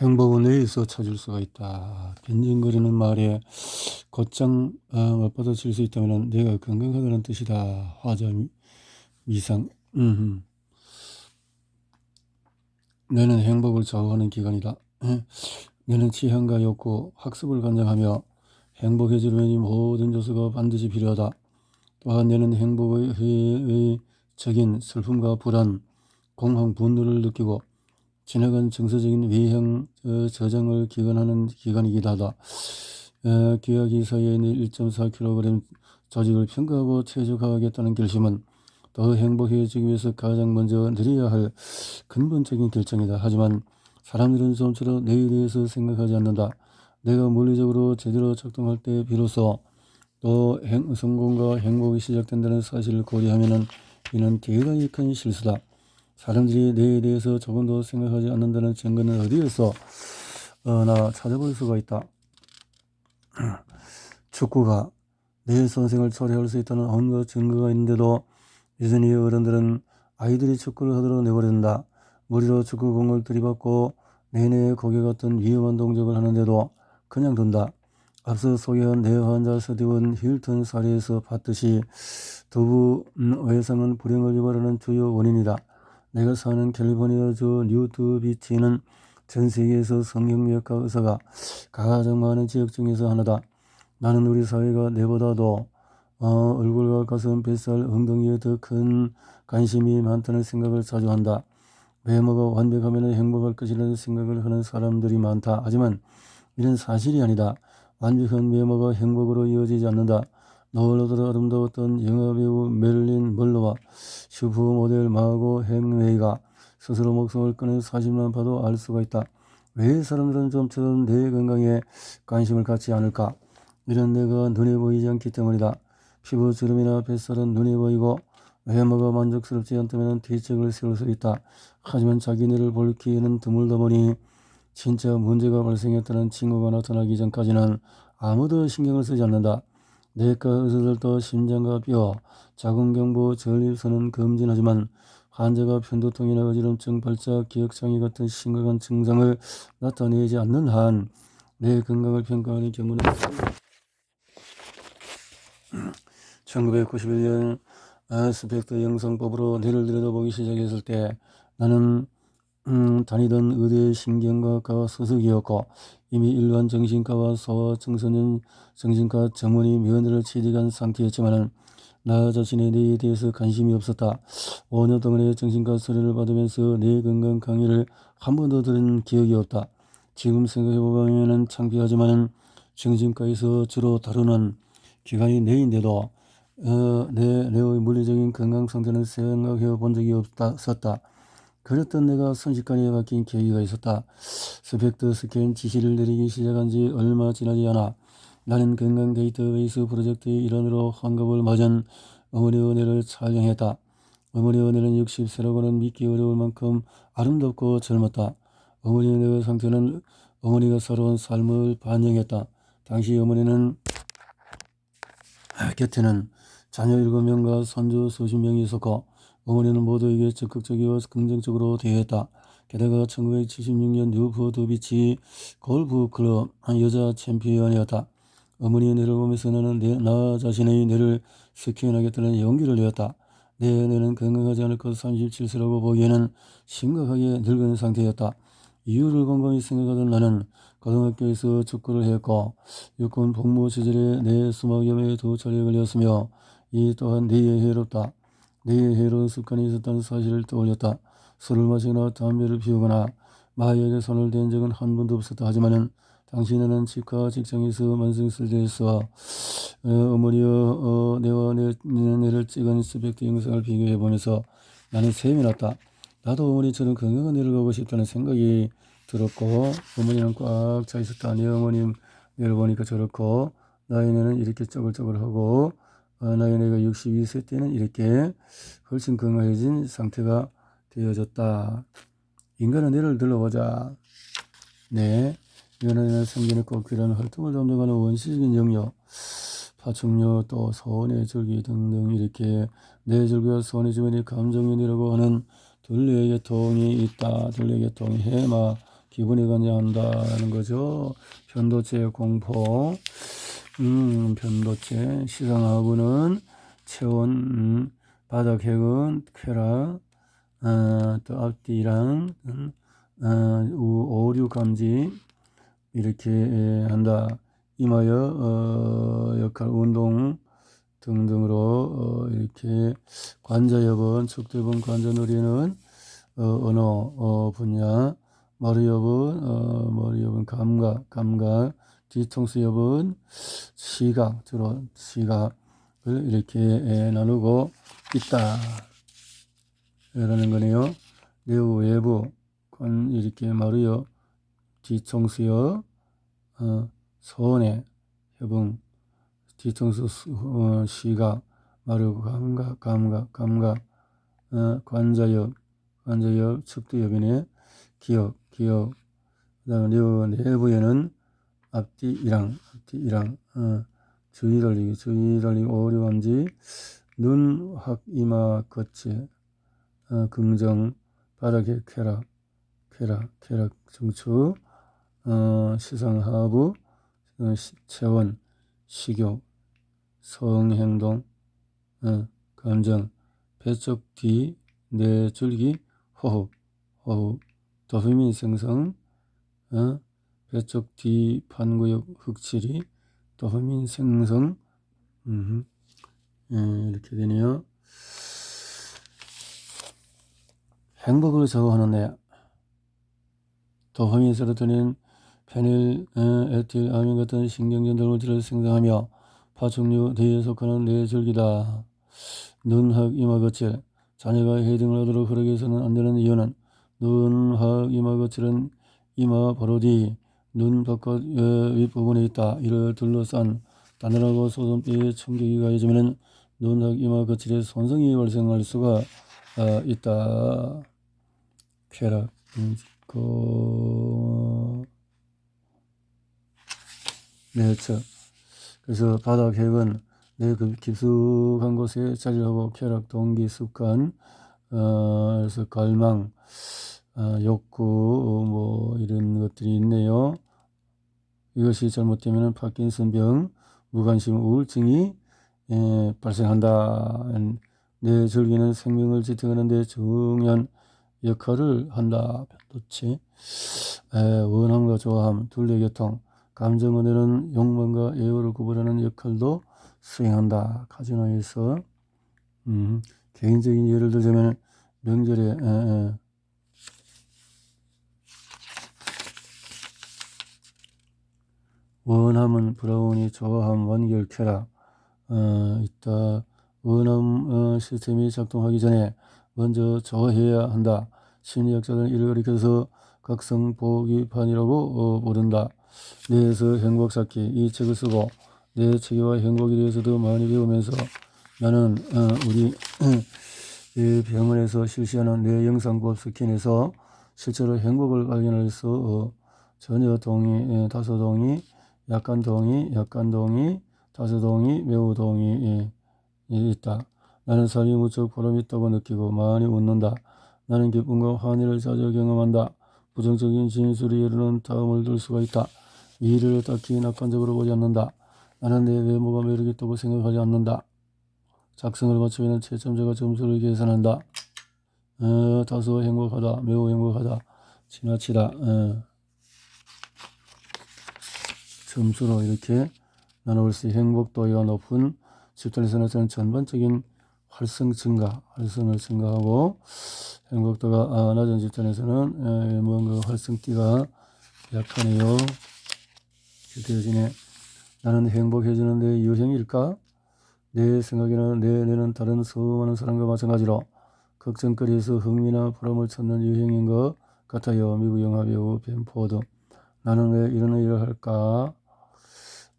행복은 뇌에서 찾을 수가 있다. 빈징거리는 말에 곧장 맞받아칠 수 있다면 내가 건강하다는 뜻이다. 화자 미상. 뇌는 행복을 좌우하는 기관이다. 뇌는 취향과 욕구, 학습을 관장하며 행복해지려면 이 모든 요소가 반드시 필요하다. 또한 뇌는 행복의 적인 슬픔과 불안, 공허, 분노를 느끼고 지나간 정서적인 외형 저장을 기관하는 기관이기도 하다. 기하기 사이에 1.4kg 조직을 평가하고 최적화하겠다는 결심은 더 행복해지기 위해서 가장 먼저 내려야 할 근본적인 결정이다. 하지만 사람들은 좀처럼 내에 대해서 생각하지 않는다. 내가 물리적으로 제대로 작동할 때 비로소 또 성공과 행복이 시작된다는 사실을 고려하면 이는 대단히 큰 실수다. 사람들이 내에 대해서 조금도 생각하지 않는다는 증거는 어디에서 나 찾아볼 수가 있다. 축구가 내 선생을 초래할 수 있다는 온갖 증거가 있는데도 여전히 어른들은 아이들이 축구를 하도록 내버린다. 머리로 축구공을 들이받고 내내 고개 같은 위험한 동작을 하는데도 그냥 둔다. 앞서 소개한 뇌 환자 스티븐 힐튼 사례에서 봤듯이 두부 외상은 불행을 유발하는 주요 원인이다. 내가 사는 캘리포니아주 뉴트 비치는 전 세계에서 성형외과 의사가 가장 많은 지역 중에서 하나다. 나는 우리 사회가 내보다도 얼굴과 가슴, 뱃살, 엉덩이에 더 큰 관심이 많다는 생각을 자주 한다. 외모가 완벽하면 행복할 것이라는 생각을 하는 사람들이 많다. 하지만 이런 사실이 아니다. 완벽한 외모가 행복으로 이어지지 않는다. 너울로도 아름다웠던 영화배우 메릴린 먼로와 슈퍼모델 마고 햄웨이가 스스로 목숨을 끊은 사진만 봐도 알 수가 있다. 왜 사람들은 좀처럼 내 건강에 관심을 갖지 않을까? 이런 내가 눈에 보이지 않기 때문이다. 피부 주름이나 뱃살은 눈에 보이고 외모가 만족스럽지 않다면 대책을 세울 수 있다. 하지만 자기네를 볼 기회는 드물다 보니 진짜 문제가 발생했다는 징후가 나타나기 전까지는 아무도 신경을 쓰지 않는다. 내과 의사들도 심장과 뼈, 자궁경부, 전립선은 검진하지만 환자가 편두통이나 어지럼증, 발작, 기억장애 같은 심각한 증상을 나타내지 않는 한 내 건강을 평가하는 경우는 1991년 스펙터 형성법으로 뇌를 들여다보기 시작했을 때 나는 다니던 의대 신경과과 소속이었고 이미 일반 정신과와 소아청소년 정신과 전문의 면허를 취득한 상태였지만 나 자신의 뇌에 대해서 관심이 없었다. 5년 동안의 정신과 수련을 받으면서 뇌 건강 강의를 한 번도 들은 기억이 없다. 지금 생각해보면 창피하지만 정신과에서 주로 다루는 기관이 뇌인데도 뇌의 물리적인 건강 상태는 생각해 본 적이 없었다. 그랬던 내가 순식간에 바뀐 계기가 있었다. 스펙터 스캔 지시를 내리기 시작한 지 얼마 지나지 않아 나는 건강 데이터베이스 프로젝트의 일환으로 환갑을 맞은 어머니의 은혜를 촬영했다. 어머니의 은혜는 60세라고는 믿기 어려울 만큼 아름답고 젊었다. 어머니의 뇌 상태는 어머니가 살아온 삶을 반영했다. 당시 어머니는 곁에는 자녀 7명과 손주 수십 명이 있었고 어머니는 모두에게 적극적이고 긍정적으로 대했다. 게다가 1976년 뉴포트 비치 골프 클럽 여자 챔피언이었다. 어머니의 뇌를 보면서 나는 나 자신의 뇌를 스캔하겠다는 용기를 내었다. 내 뇌는 건강하지 않을 것 37세라고 보기에는 심각하게 늙은 상태였다. 이유를 곰곰이 생각하던 나는 고등학교에서 축구를 했고 육군 복무 시절에 뇌 수막염에 2차례 걸렸으며 이 또한 뇌에 해롭다. 뇌에 해로운 습관이 있었다는 사실을 떠올렸다. 술을 마시거나 담배를 피우거나 마약에 손을 댄 적은 한 번도 없었다. 하지만은 당시 나는 치과 직장에서 만성술대에서 어머니와 뇌와 뇌를 찍은 스펙트 영상을 비교해보면서 나는 셈이 났다. 나도 어머니처럼 건강한 뇌를 가고 싶다는 생각이 들었고 어머니는 꽉 차 있었다. 내 어머님 뇌를 보니까 저렇고 나의 뇌는 이렇게 쪼글쪼글하고 나의 뇌가 62세 때는 이렇게 훨씬 건강해진 상태가 되어졌다. 인간의 뇌를 들러보자. 네, 인간의 생전에 꼭 필요한 활동을 담당하는 원시적인 영역, 파충류 또 소원의 절기 등등 이렇게 뇌절기와 소원의 주변이 감정연이라고 하는 둘레의 계통이 있다. 둘레의 계통, 해마, 기분이 관여한다는 거죠. 편도체 공포, 편도체, 시상하부는 체온, 바닥핵은 쾌락, 또 앞뒤랑, 오류 감지, 이렇게 한다. 이마여 역할, 운동 등등으로 이렇게 관자엽은 척대본 관자놀이는 언어 분야, 머리엽은 감각, 뒤통수엽은 시각, 주로 시각을 이렇게 나누고 있다 라는 거네요. 내부 외부 이렇게 머리엽, 뒤통수엽, 손해 협응, 뒤통수 시각, 마루 감각, 관자엽, 척두엽이네. 기억, 그다음에 내부에는 앞뒤이랑, 주의 돌리기, 오류 감지, 눈, 확, 이마, 거체, 긍정, 바닥에 쾌락, 중추, 시상하부, 체온, 식욕, 성행동, 감정, 배쪽 뒤, 뇌줄기, 호흡, 도파민 생성, 배쪽 뒤 판구역 흑칠이, 도파민 생성, 이렇게 되네요. 행복을 저하는데 도파민, 세로토닌, 페닐, 에틸, 아민 같은 신경전 물질을 생성하며 파충류 대에 속하는 뇌줄기다. 눈학, 이마 거칠, 자녀가 헤딩을 하도록 흐르게 해서는 안 되는 이유는 눈학, 이마 거칠은 이마 바로 뒤, 눈 바깥 윗부분에 있다. 이를 둘러싼 단단하고 소선뼈에 충격이 가해지면 눈학, 이마 거칠에 손상이 발생할 수가 있다. 쾌락, 내적. 그래서 바닥핵은 내 깊숙한 곳에 자리하고 쾌락, 동기, 습관, 그래서 갈망, 욕구, 이런 것들이 있네요. 이것이 잘못되면 파킨슨병, 무관심 우울증이 발생한다. 내 절기는 생명을 지탱하는 데 중요한 역할을 한다. 편도체, 원함과 조함, 둘레 교통, 감정원에는 욕망과 애호를 구분하는 역할도 수행한다. 카지노에서 개인적인 예를 들자면 명절에 원함은 브라우니, 조함, 완결, 쾌락 있다. 원함 시스템이 작동하기 전에 먼저 조해야 한다. 심리학자들은 이를 가리켜서 각성보기판이라고 부른다. 뇌에서 행복 쌓기, 이 책을 쓰고 내 체계와 행복에 대해서도 많이 배우면서 나는 우리 병원에서 실시하는 뇌 영상법 스캔에서 실제로 행복을 발견해서 전혀 동의, 다소 동의, 약간 동의, 다소 동의, 매우 동의 있다. 나는 삶이 무척 보람있다고 느끼고 많이 웃는다. 나는 기쁨과 환희를 자주 경험한다. 부정적인 진술이 이르는 다음을 들 수가 있다. 미래를 딱히 낙관적으로 보지 않는다. 나는 내 외모가 매력있다고 생각하지 않는다. 작성을 마치면 채점자가 점수를 계산한다. 다소 행복하다, 매우 행복하다, 지나치다, 점수로 이렇게 나눠볼 수 있는 행복도가 높은 집단에서 나타나는 전반적인 활성을 증가하고 행복도가 낮은 집단에서는 뭔가 활성띠가 약하네요. 되어지네. 나는 행복해지는데 유행일까? 내 생각에는 뇌는 다른 수많은 사람과 마찬가지로 걱정거리에서 흥미나 보람을 찾는 유행인 것 같아요. 미국 영화배우 벤 포드. 나는 왜 이런 일을 할까?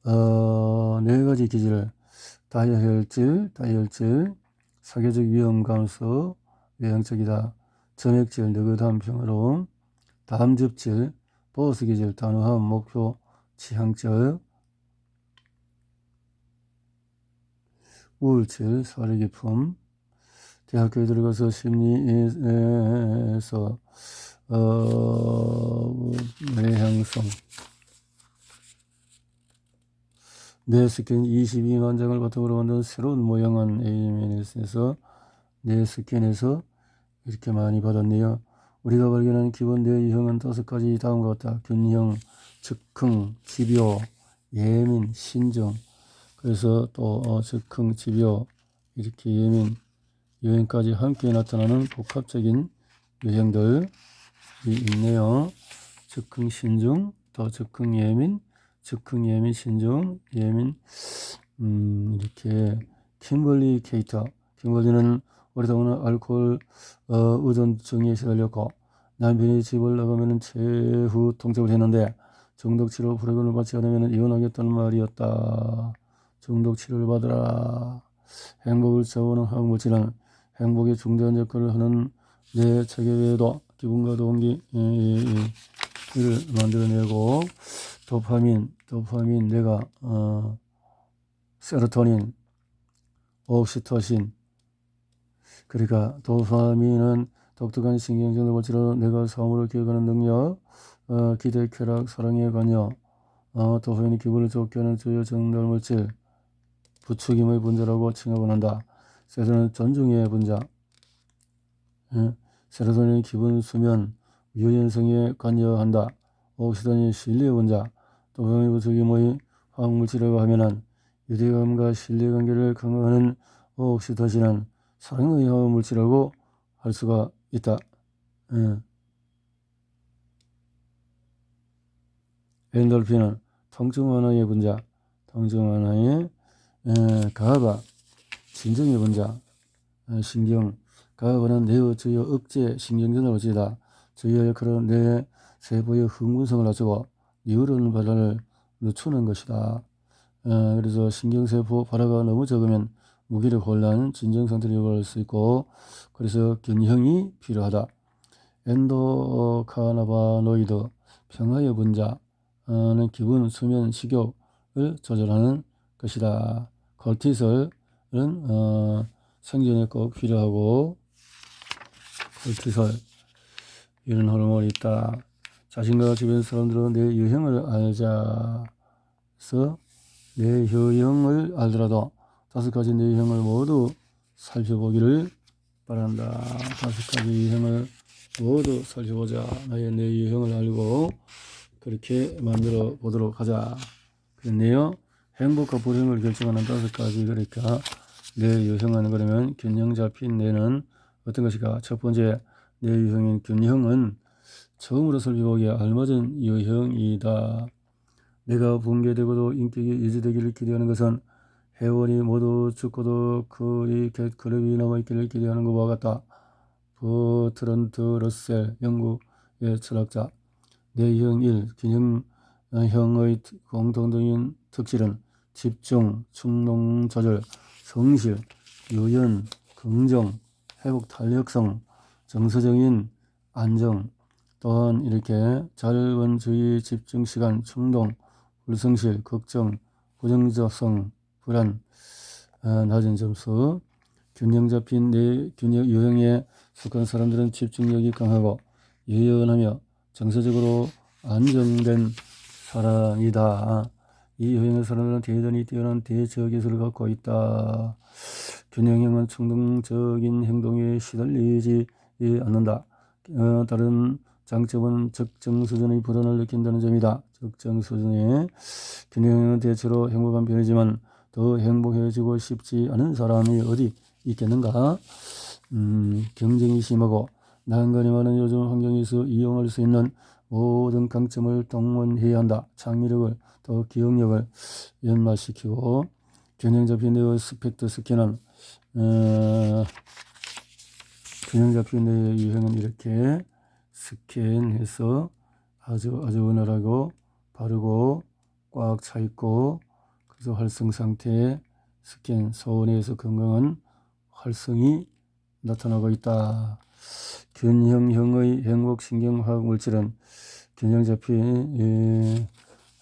4가지 기질. 다혈질, 사교적 위험 감소, 외향적이다. 점액질, 느긋함, 평화로움. 다음즙질, 보스 기질, 단호함, 목표, 지향적. 우울질, 사려 깊음. 대학교에 들어가서 심리에서 내향성 뇌 스캔 22만 장을 바탕으로 만든 새로운 모양은 AMNS에서 뇌 스캔에서 이렇게 많이 받았네요. 우리가 발견한 기본 뇌 유형은 5가지 다음과 같다. 균형, 즉흥, 집요, 예민, 신중. 그래서 또 즉흥, 집요, 이렇게 예민, 유형까지 함께 나타나는 복합적인 유형들이 있네요. 즉흥, 신중, 또 즉흥, 예민, 즉흥, 예민, 신중, 예민. 이렇게 킴벌리 케이터. 킴벌리는 오래동안 알코올 의존증에 시달렸고 남편이 집을 나가면 최후 통첩을 했는데 중독 치료 프로그램을 받지 않으면 이혼하겠다는 말이었다. 중독 치료를 받으라. 행복을 자원하는 화학물질은 행복에 중대한 역할을 하는 내 체계에도 기분과 동기를 만들어내고 도파민 내가 세로토닌, 옥시토신. 그러니까 도파민은 독특한 신경전달 물질로 내가 사물을 기억하는 능력, 기대, 쾌락, 사랑의 관여. 도파민이 기분을 좋게 하는 주요 전달 물질, 부추김의 분자라고 칭하곤 한다. 세로토닌은 존중의 분자. 세로토닌은 기분, 수면, 유연성에 관여한다. 옥시토닌이 신뢰의 분자. 도파민 부추김의 화학물질이라고 하면은 유대감과 신뢰관계를 강화하는 옥시토신은 사랑의 화학물질이라고 할 수가 있다. 엔돌핀은 통증 완화의 분자. 통증 완화의 가바, 진정의 분자. 신경, 가바는 뇌의 주요 억제 신경전달 물질이다. 주요 역할은 뇌 세포의 흥분성을 낮추고 뉴런 발달을 늦추는 것이다. 그래서 신경세포 발화가 너무 적으면 무기력 혼란, 진정 상태를 유발할 수 있고 그래서 균형이 필요하다. 엔도카나바노이드, 평화의 분자는 기분, 수면, 식욕을 조절하는 것이다. kortisol은 생존에 꼭 필요하고 kortisol 이런 호르몬이 있다. 자신과 주변 사람들은 내 유형을 알자서 내 유형을 알더라도 5가지 내 유형을 모두 살펴보기를 바란다. 5가지 유형을 모두 살펴보자. 나의 내 유형을 알고 그렇게 만들어 보도록 하자. 그랬네요. 행복과 불행을 결정하는 5가지. 그러니까 내 유형은 그러면 균형 잡힌 뇌는 어떤 것일까? 첫 번째 내 유형인 균형은 처음으로 살펴보기에 알맞은 유형이다. 내가 붕괴되고도 인격이 유지되기를 기대하는 것은 회원이 모두 죽고도 그룹이 남아있기를 기대하는 것과 같다. 버트런드 러셀, 영국의 철학자. 뇌형 1. 균형형의 공통적인 특질은 집중, 충동 조절, 성실, 유연, 긍정, 회복 탄력성, 정서적인 안정. 또한 이렇게 짧은 주의, 집중 시간, 충동, 불성실, 걱정, 부정적성, 불안, 낮은 점수. 균형 잡힌 내 균형 유형에 속한 사람들은 집중력이 강하고 유연하며 정서적으로 안정된 사람이다. 이 유형의 사람들은 대단히 뛰어난 대처 기술을 갖고 있다. 균형형은 충동적인 행동에 시달리지 않는다. 다른 장점은 적정 수준의 불안을 느낀다는 점이다. 적정 수준의 균형형은 대체로 행복한 편이지만 더 행복해지고 싶지 않은 사람이 어디 있겠는가? 경쟁이 심하고 난관이 많은 요즘 환경에서 이용할 수 있는 모든 강점을 동원해야 한다. 창의력을 또 기억력을 연마시키고 균형 잡힌 뇌의 스펙트 스캔은 균형 잡힌 뇌의 유형은 이렇게 스캔해서 아주 원활하고 바르고 꽉 차 있고 그래서 활성 상태의 스캔, 소원에서 건강한 활성이 나타나고 있다. 균형형의 행복신경화학 물질은 균형 잡힌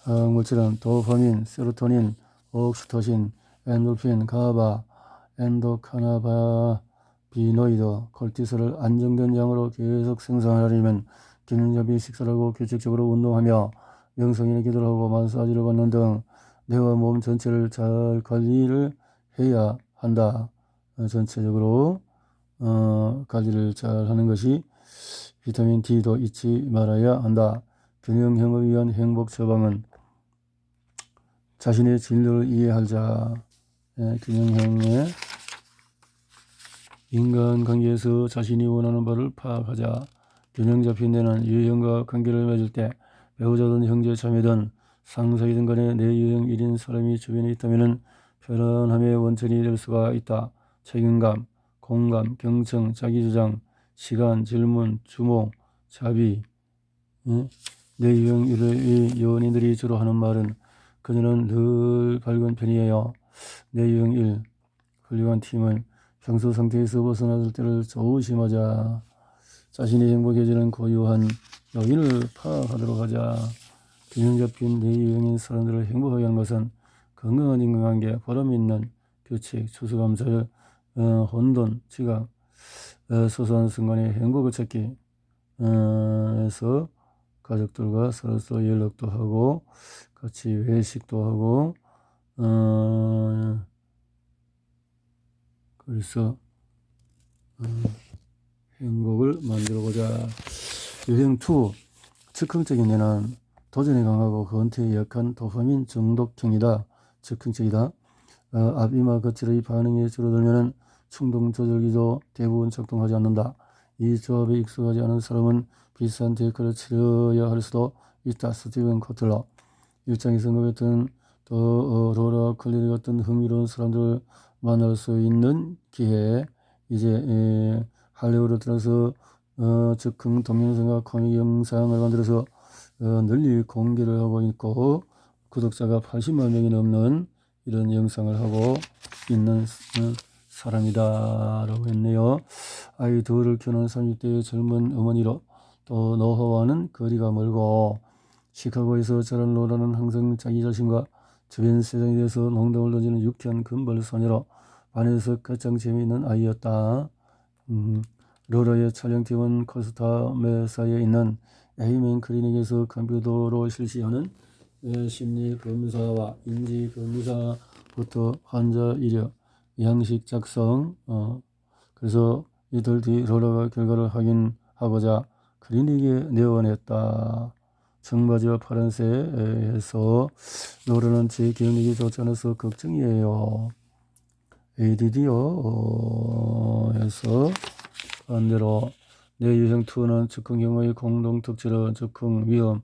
화학 물질은 도파민, 세로토닌, 옥시토신, 엔돌핀, 가바, 엔도카나바비노이드, kortisol을 안정된 양으로 계속 생성하려면 균형잡이 식사를 하고 규칙적으로 운동하며 명상이나 기도를 하고 마사지를 받는 등 뇌와 몸 전체를 잘 관리를 해야 한다. 전체적으로 관리를 잘 하는 것이 비타민 D도 잊지 말아야 한다. 균형형을 위한 행복 처방은 자신의 진로를 이해하자. 균형형의 인간관계에서 자신이 원하는 바를 파악하자. 균형 잡힌 데는 유형과 관계를 맺을 때 배우자든 형제 자매든 상사이든 간에 내 유형 1인 사람이 주변에 있다면 편안함의 원천이 될 수가 있다. 책임감, 공감, 경청, 자기주장, 시간, 질문, 주목, 자비. 내 유형 1의 연인들이 주로 하는 말은 그녀는 늘 밝은 편이에요. 내 유형 1, 훌륭한 팀은 평소 상태에서 벗어날 때를 조심하자. 자신이 행복해지는 고유한 요인을 파악하도록 하자. 균형 잡힌 내 유형인 사람들을 행복하게 하는 것은 건강한 인간관계, 보람 있는 규칙, 추수감사절, 혼돈, 지각, 소소한 순간에 행복을 찾기, 해서 가족들과 서로 연락도 하고 같이 외식도 하고 그래서 행복을 만들어보자. 유형 2, 즉흥적인 뇌는 도전에 강하고 권태에 약한 도파민 중독형이다. 즉흥적이다. 앞이마 거칠의 반응이 줄어들면 충동 조절기도 대부분 작동하지 않는다. 이 조합에 익숙하지 않은 사람은 비싼 대가를 치러야 할 수도 있다. 스티븐 코틀러. 일장이 선급했던 로라 클리리 같은 흥미로운 사람들을 만날 수 있는 기회에 이제 할리우드 들어서 즉흥 동영상과 코믹 영상을 만들어서 널리 공개를 하고 있고 구독자가 80만 명이 넘는 이런 영상을 하고 있는 사람이다 라고 했네요. 아이 둘을 키우는 30대의 젊은 어머니로 또 노화와는 거리가 멀고 시카고에서 자란 로라는 항상 자기 자신과 주변 세상에 대해서 농담을 던지는 유쾌한 금발 소녀로 반에서 가장 재미있는 아이였다. 로라의 촬영팀은 코스타 메사에 있는 에이멘 클리닉에서 컴퓨터로 실시하는 심리 검사와 인지 검사부터 환자 이력, 양식 작성, 그래서 이틀 뒤 로라가 결과를 확인하고자 클리닉에 내원했다. 청바지와 파란색에서 로라는 제 기억력이 좋지 않아서 걱정이에요. ADD요. 해서 반대로 내 유형 2는 즉흥형의 공동 특질은 즉흥 위험,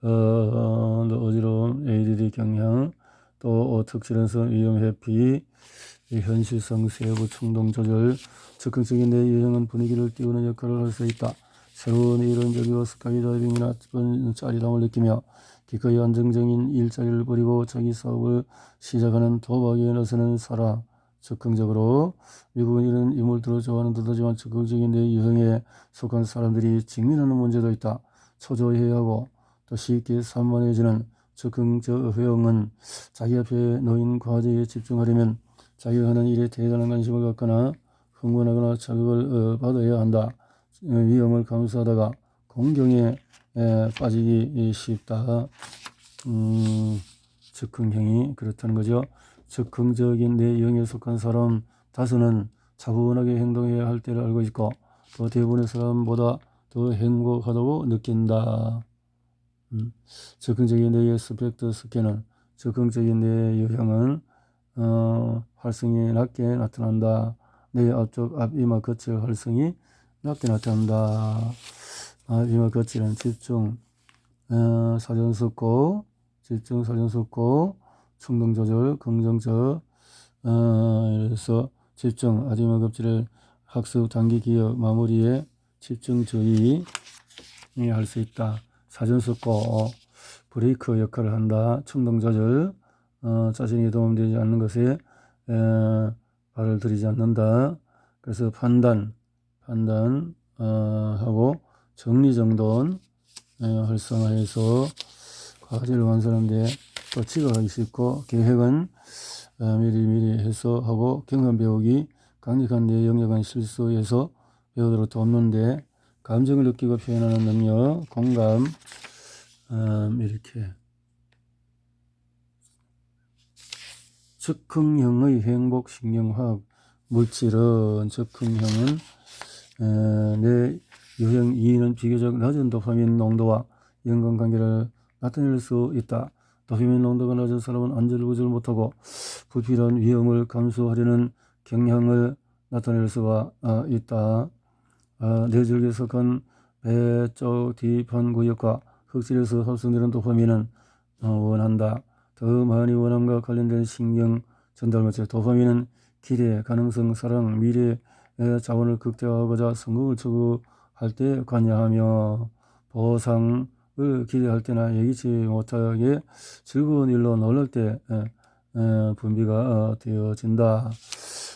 어지러움, ADD 경향, 또 특질에서 위험 회피, 현실성 세부 충동 조절, 즉흥적인 내 유형은 분위기를 띄우는 역할을 할 수 있다. 새로운 이론적이고 스카이다이빙이나 짜릿함을 느끼며 기꺼이 안정적인 일자리를 버리고 자기 사업을 시작하는 도박에 나서는 사람. 즉흥적으로 미국은 이런 인물들을 좋아하는 듯하지만 즉흥적인 내 유형에 속한 사람들이 직면하는 문제도 있다. 초조해야 하고 또 쉽게 산만해지는 즉흥적 유형은 자기 앞에 놓인 과제에 집중하려면 자기가 하는 일에 대단한 관심을 갖거나 흥분하거나 자극을 받아야 한다. 위험을 감수하다가 공경에 빠지기 쉽다. 즉흥형이 그렇다는 거죠. 즉흥적인 내 유형에 속한 사람 다수는 차분하게 행동해야 할 때를 알고 있고 또 대부분의 사람보다 더 행복하다고 느낀다. 즉흥적인 뇌의 스펙트 스캐너. 즉흥적인 뇌 유형은 활성이 낮게 나타난다. 뇌 앞쪽 앞이마 거칠 활성이 낮게 나타난다. 앞이마 거칠은 집중, 사전습고, 충동 조절, 긍정적, 그래서 집중, 앞이마 거칠을 학습, 단기 기억, 마무리에 집중주의 할 수 있다. 사전습고, 브레이크 역할을 한다. 충동 조절, 자신이 도움되지 않는 것에 발을 들이지 않는다. 그래서 판단 하고 정리정돈 활성화해서 과제를 완수하는데 또 지각하기 쉽고 계획은 미리 해서 하고 경험 배우기 강력한 내 영역은 실수해서 배우도록 돕는데 감정을 느끼고 표현하는 능력, 공감, 이렇게 즉흥형의 행복, 신경화학, 물질은 즉흥형은 내 유형 2는 비교적 낮은 도파민 농도와 연관관계를 나타낼 수 있다. 도파민 농도가 낮은 사람은 안절부절 못하고 불필요한 위험을 감수하려는 경향을 나타낼 수가 있다. 뇌줄기에 속한 배쪽 뒷판구역과 흑질에서 합성되는 도파민은 원한다. 더 많이 원함과 관련된 신경 전달물질 도파민은 기대, 가능성, 사랑, 미래의 자원을 극대화하고자 성공을 추구할 때 관여하며 보상을 기대할 때나 예기치 못하게 즐거운 일로 놀랄 때 분비가 되어진다.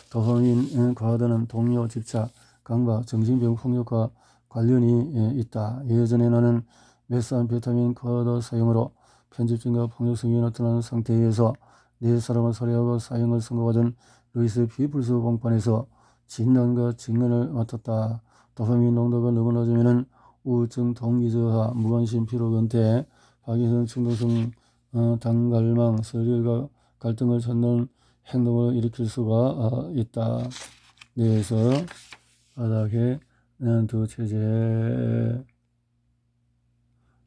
도파민 과다는 동료, 집착, 강박, 정신병, 폭력과 관련이 있다. 예전에 나는 메스암페타민 과다 사용으로 편집증과 폭력성이 나타나는 상태에서 네 사람을 살해하고 사형을 선고받은 루이스 피플스 공판에서 진단과 증언을 맡았다. 도파민 농도가 너무 낮으면 우울증, 동기저하, 무관심, 피로, 은퇴, 파킨슨, 충동성, 당갈망, 서열과 갈등을 찾는 행동을 일으킬 수가 있다. 그래서 바닥에 두 체제.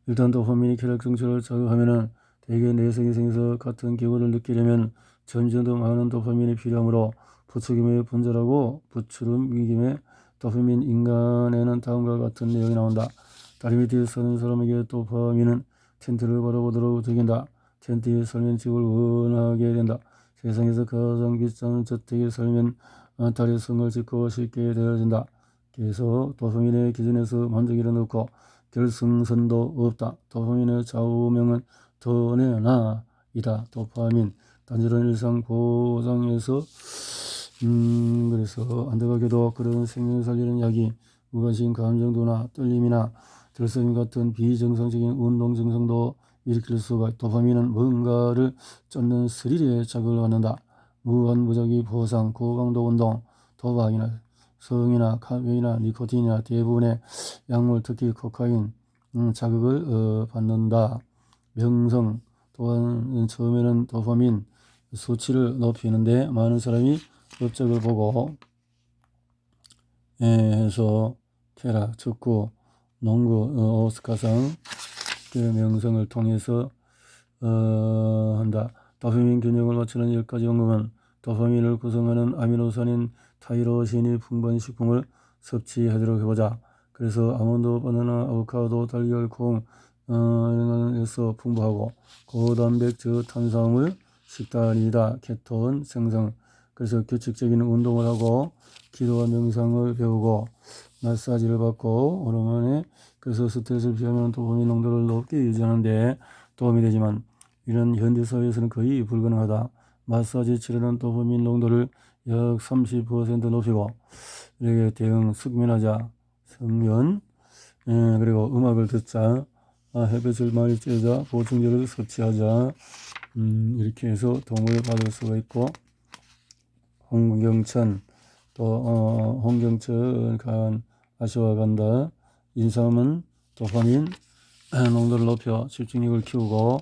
일단 도파민이 쾌락 정처를 자극하면은 대개 내성이 생겨서 같은 기분을 느끼려면 전전도 많은 도파민이 필요하므로 부추김에 분절하고 부추름 위김에 도파민. 인간에는 다음과 같은 내용이 나온다. 다리 밑에 서는 사람에게 도파민은 텐트를 바라보도록 적인다. 텐트에 살면 집을 원하게 된다. 세상에서 가장 비싼 저택에 살면 다리 성을 짓고 쉽게 되어진다. 그래서 도파민의 기준에서 만족이란 없고 결승선도 없다. 도파민의 좌우명은 더내나 이다. 도파민 단순한 일상 보상에서 그래서 안타깝게도 그런 생명을 살리는 약이 무관심 감정도나 떨림이나 들썩임 같은 비정상적인 운동 증상도 일으킬 수가 있다. 도파민은 뭔가를 쫓는 스릴에 자극을 받는다. 무한 무작위 보상, 고강도 운동, 도박이나 성이나 카페인이나 니코틴이나 대부분의 약물, 특히 코카인 자극을 받는다. 명성 또한 처음에는 도파민 수치를 높이는데 많은 사람이 업적을 보고 해서 쾌락, 축구, 농구, 오스카상 그 명성을 통해서 한다. 도파민 균형을 맞추는 10가지 방법은 도파민을 구성하는 아미노산인 타이로신이 풍부한 식품을 섭취하도록 해보자. 그래서 아몬드, 바나나, 아보카도, 달걀, 콩 이런 것에서 풍부하고 고단백, 저탄수화물 식단이다. 케톤 생성. 그래서 규칙적인 운동을 하고 기도와 명상을 배우고 마사지를 받고 오랜만에 그래서 스트레스를 피하면 도파민 농도를 높게 유지하는 데 도움이 되지만 이런 현대사회에서는 거의 불가능하다. 마사지 치료는 도파민 농도를 약 30% 높이고 이렇게 대응 숙면하자. 숙면 그리고 음악을 듣자. 햇볕을 많이 쬐자. 보충제를 섭취하자. 이렇게 해서 도움을 받을 수가 있고 홍경천 또 홍경천 간 아시아간다. 인삼은 도파민 농도를 높여 집중력을 키우고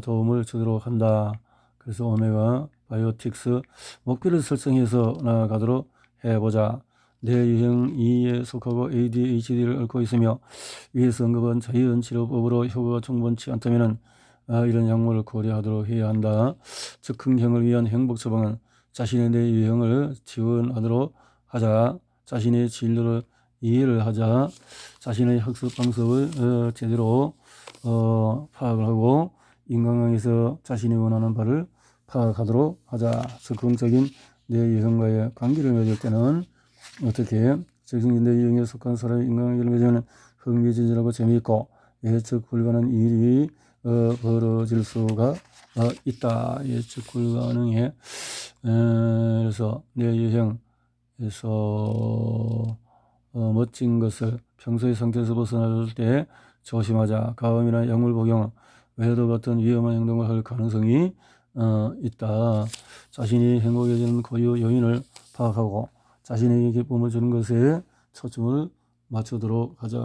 도움을 주도록 한다. 그래서 오메가 바이오틱스 목표를 설정해서 나아가도록 해보자. 내 유형 2에 속하고 ADHD를 앓고 있으며 위에서 언급한 자연치료법으로 효과가 충분치 않다면 이런 약물을 고려하도록 해야 한다. 즉흥형을 위한 행복 처방은 자신의 내 유형을 지원하도록 하자. 자신의 진로를 이해를 하자. 자신의 학습 방법을 제대로 파악을 하고 인간관계에서 자신이 원하는 바를 파악하도록 하자. 즉흥적인 내 유형과의 관계를 맺을 때는 어떻게 즉흥적인 내 유형에 속한 사람의 인간관계를 맺으면 흥미진진하고 재미있고 예측 불가능한 일이 벌어질 수가 있다. 예측 불가능해. 그래서 내 유형에서 멋진 것을 평소의 상태에서 벗어날 때 조심하자. 가음이나 약물 복용 외도 같은 위험한 행동을 할 가능성이 있다. 자신이 행복해지는 고유 요인을 파악하고 자신에게 기쁨을 주는 것에 초점을 맞추도록 하자.